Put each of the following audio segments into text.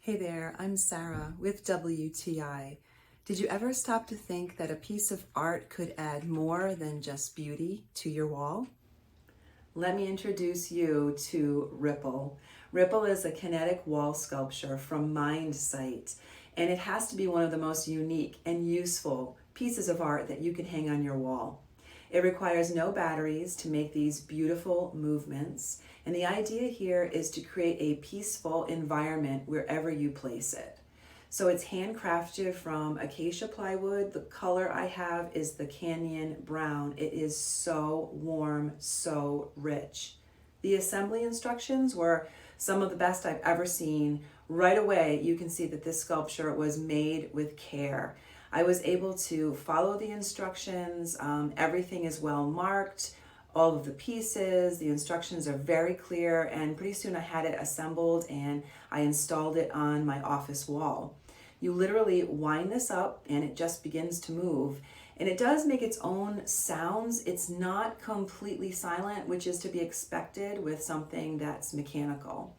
Hey there, I'm Sarah with WTI. Did you ever stop to think that a piece of art could add more than just beauty to your wall? Let me introduce you to Ripple. Ripple is a kinetic wall sculpture from Mindsight, and it has to be one of the most unique and useful pieces of art that you can hang on your wall. It requires no batteries to make these beautiful movements, and the idea here is to create a peaceful environment wherever you place it. So it's handcrafted from acacia plywood. The color I have is the Canyon Brown. It is so warm, so rich. The assembly instructions were some of the best I've ever seen. Right away, you can see that this sculpture was made with care. I was able to follow the instructions. Everything is well marked, all of the pieces, the instructions are very clear, and pretty soon I had it assembled and I installed it on my office wall. You literally wind this up and it just begins to move. And it does make its own sounds. It's not completely silent, which is to be expected with something that's mechanical.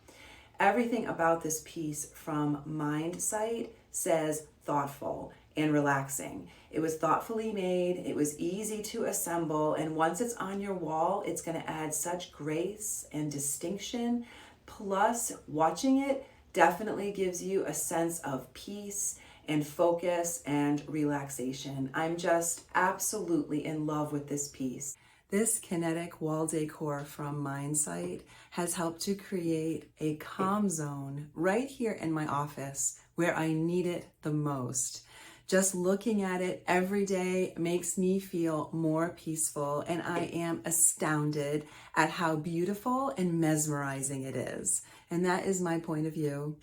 Everything about this piece from Mindsight says thoughtful and relaxing. It was thoughtfully made, it was easy to assemble, and once it's on your wall, it's going to add such grace and distinction. Plus, watching it definitely gives you a sense of peace and focus and relaxation. I'm just absolutely in love with this piece. This kinetic wall decor from Mindsight has helped to create a calm zone right here in my office where I need it the most. Just looking at it every day makes me feel more peaceful, and I am astounded at how beautiful and mesmerizing it is. And that is my point of view.